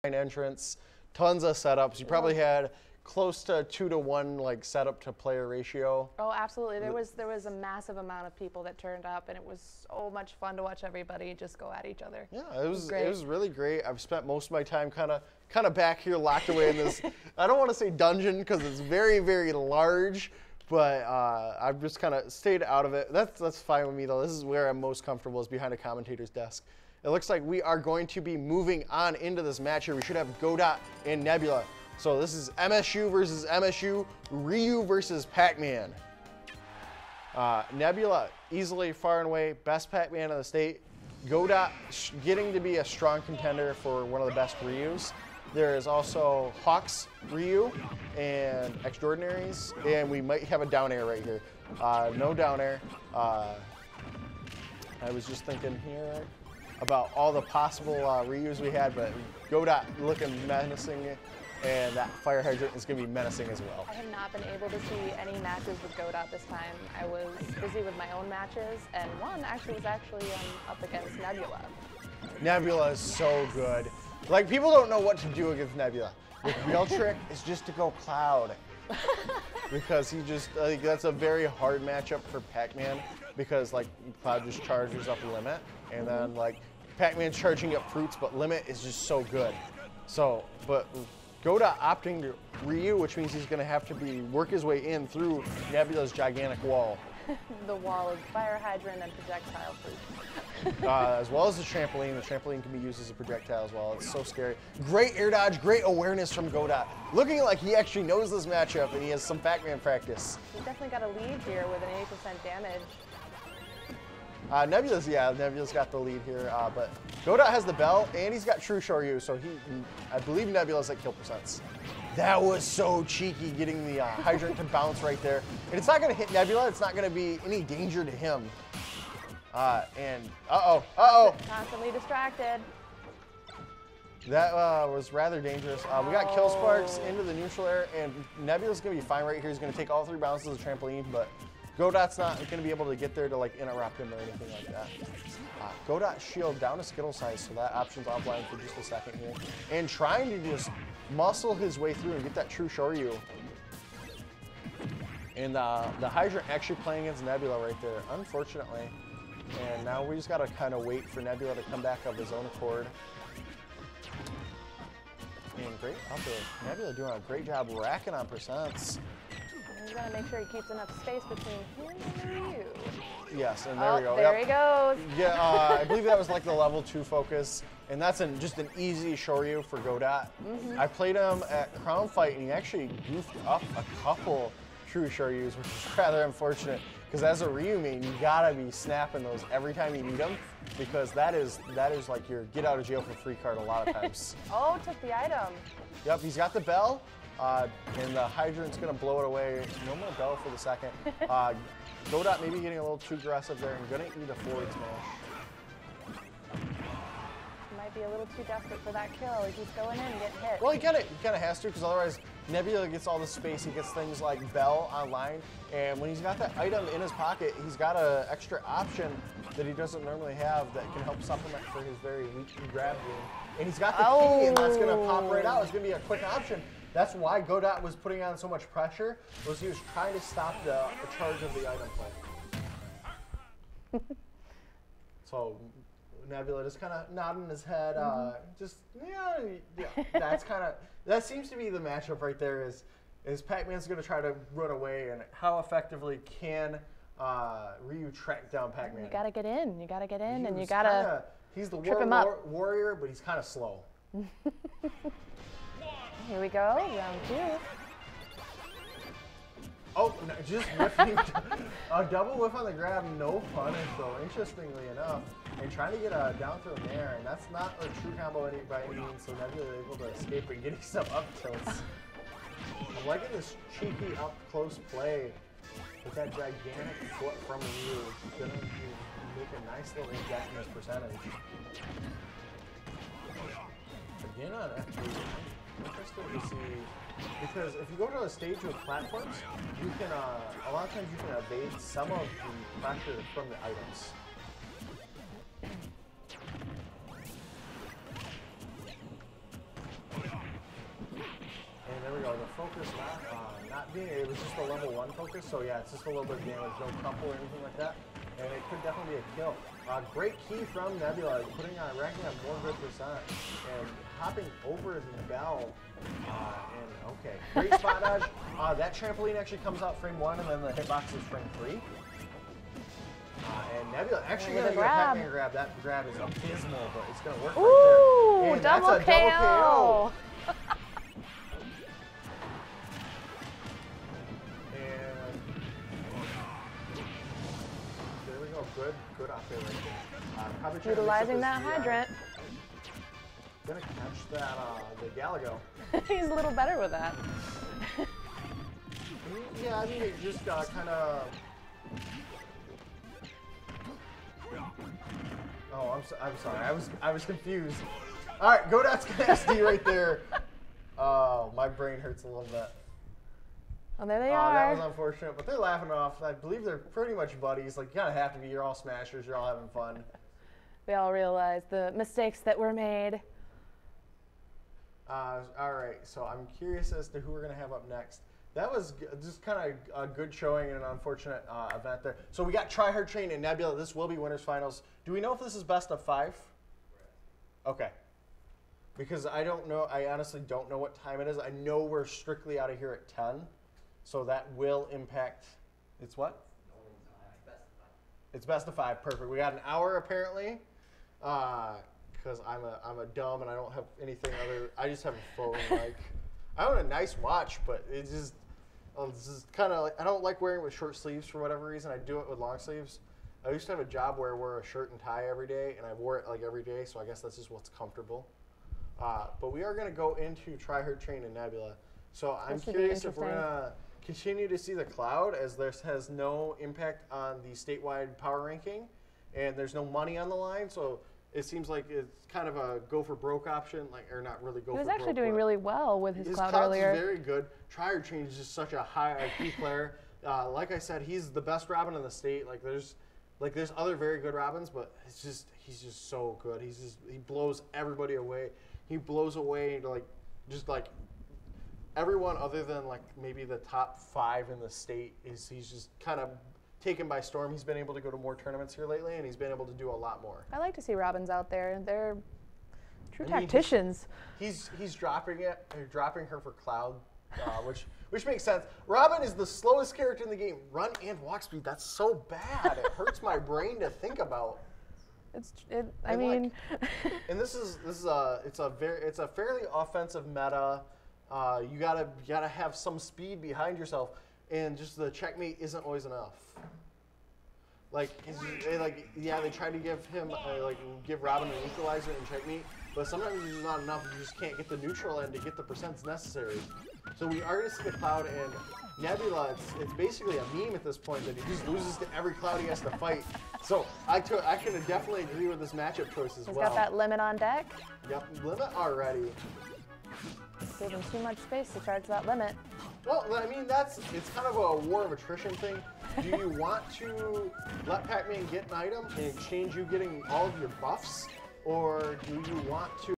entrance, tons of setups. You probably had close to 2-to-1 like setup to player ratio. Oh, absolutely. There was a massive amount of people that turned up, and it was so much fun to watch everybody just go at each other. Yeah, it was really great. I've spent most of my time kind of back here locked away in this. I don't want to say dungeon because it's very, very large, but I've just kind of stayed out of it. That's fine with me though. This is where I'm most comfortable, is behind a commentator's desk. It looks like we are going to be moving on into this match here. We should have Godot and Nebula. So this is MSU versus MSU, Ryu versus Pacman. Nebula, easily, far and away, best Pacman in the state. Godot getting to be a strong contender for one of the best Ryus. There is also Hawks Ryu and Extraordinaries, and we might have a down air right here. No down air. I was just thinking here about all the possible Ryus we had, but Godot looking menacing, and that fire hydrant is going to be menacing as well. I have not been able to see any matches with Godot this time. I was busy with my own matches, and one was actually up against Nebula. Nebula is so good. Like, people don't know what to do against Nebula. The real trick is just to go Cloud. Because he just, that's a very hard matchup for Pacman, because like Cloud just charges up Limit, and then like Pacman charging up Fruits, but Limit is just so good. So, but Godot opting to Ryu, which means he's going to have to work his way in through Nebula's gigantic wall. The wall of fire hydrant and projectile fruit. As well as the trampoline. The trampoline can be used as a projectile as well. It's so scary. Great air dodge, great awareness from Godot. Looking like he actually knows this matchup and he has some Pacman practice. He's definitely got a lead here with an 80% damage. Nebula's got the lead here, but Godot has the bell and he's got True Shoryu, so I believe Nebula's at kill percents. That was so cheeky, getting the hydrant to bounce right there. And it's not going to hit Nebula. It's not going to be any danger to him. And Constantly distracted. That was rather dangerous. We got kill sparks into the neutral air, and Nebula's going to be fine right here. He's going to take all 3 bounces of the trampoline, but Godot's not going to be able to get there to like interrupt him or anything like that. Godot's shield down to Skittle size, so that option's offline for just a second here. And trying to just muscle his way through and get that True Shoryu. And the hydrant actually playing against Nebula right there, unfortunately. And now we just got to kind of wait for Nebula to come back of his own accord. And great up there. Nebula doing a great job racking on percents. He's got to make sure he keeps enough space between him and you. Yes, and there we go. There he goes. Yeah, I believe that was like the level 2 focus, and that's just an easy Shoryu for Godot. I played him at Crown Fight, and he actually goofed up a couple True Shoryus, which is rather unfortunate, because as a Ryu main, you gotta be snapping those every time you need them, because that is like your get out of jail for free card a lot of times. Oh, took the item. Yep, he's got the bell. And the hydrant's going to blow it away. No more bell for the second. Godot maybe getting a little too aggressive there and going to eat a forward smash. Might be a little too desperate for that kill. He keeps going in and getting hit. Well, he kind of has to, because otherwise Nebula gets all the space. He gets things like Bell online, and when he's got that item in his pocket, he's got an extra option that he doesn't normally have that can help supplement for his very weak grab game. And he's got the key, and that's going to pop right out. It's going to be a quick option. That's why Godot was putting on so much pressure, was he was trying to stop the charge of the item play. So Nebula just kind of nodding his head, that seems to be the matchup right there. Is Pacman's going to try to run away, and how effectively can Ryu track down Pacman? You got to get in. You got to get in, and you got to he's the warrior, but he's kind of slow. Here we go, round 2. Oh, no, just whiffing. A double whiff on the grab, no punish though, interestingly enough. And trying to get a down throw in there, and that's not a true combo by any means, so Nebula able to escape and getting some up tilts. I'm liking this cheeky up close play with that gigantic foot from Ryu. It's going to make a nice little injection as percentage. Again on F3. Interesting to see, because if you go to a stage with platforms, you can, a lot of times you can evade some of the pressure from the items. focus not being, it was just a level 1 focus, so yeah, it's just a little bit of damage, no couple or anything like that, and it could definitely be a kill. Great key from Nebula, racking up more good percent, and hopping over the bell, and okay, great spot dodge. That trampoline actually comes out frame 1, and then the hitbox is frame 3. And Nebula actually going to get a Pacman grab. That grab is abysmal, but it's going to work right there. And double that's a KO. double KO. And there we go. Good off there right there. Utilizing that hydrant. Going to catch that, the Galago. He's a little better with that. Yeah, I mean, it just kind of... Oh, I'm sorry. I was confused. All right, go down to SD right there. Oh, my brain hurts a little bit. Oh, there they are. That was unfortunate, but they're laughing off. I believe they're pretty much buddies. Like, you kind of have to be. You're all smashers. You're all having fun. We all realize the mistakes that were made. All right, so I'm curious as to who we're going to have up next. That was just kind of a good showing and an unfortunate event there. So we got Try Hard Train and Nebula. This will be winners finals. Do we know if this is best of 5? Okay. Because I don't know. I honestly don't know what time it is. I know we're strictly out of here at 10. So that will impact. It's what? It's best of 5. Perfect. We got an hour apparently. Because I'm a dumb and I don't have anything other. I just have a phone. Like I own a nice watch, but it's just kind of like I don't like wearing it with short sleeves for whatever reason. I do it with long sleeves. I used to have a job where I wore a shirt and tie every day, and I wore it like every day. So I guess that's just what's comfortable. But we are going to go into Try Hard Train and Nebula. So I'm curious if we're going to continue to see the cloud, as this has no impact on the statewide power ranking, and there's no money on the line. So it seems like it's kind of a go for broke option, or not really go for broke. He was actually doing really well with his cloud earlier. His very good. Try Hard Train is just such a high IQ player. Like I said, he's the best Robin in the state. There's other very good Robins, but he's just so good. He blows everybody away. He blows away everyone other than maybe the top 5 in the state. He's just kind of taken by storm. He's been able to go to more tournaments here lately, and he's been able to do a lot more. I like to see Robins out there. They're true tacticians. He's dropping her for Cloud, which makes sense. Robin is the slowest character in the game. Run and walk speed. That's so bad. It hurts my brain to think about. I mean, and it's a fairly offensive meta. You gotta have some speed behind yourself, and just the checkmate isn't always enough. They try to give him give Robin an equalizer and checkmate, but sometimes it's not enough. You just can't get the neutral end to get the percents necessary. So we are gonna see the Cloud and Nebula. It's basically a meme at this point that he just loses to every Cloud he has to fight. So I can definitely agree with this matchup choice as well. He's got that limit on deck. Yep, limit already. Gave him too much space to charge that limit. Well, I mean, it's kind of a war of attrition thing. Do you want to let Pacman get an item in exchange you getting all of your buffs, or do you want to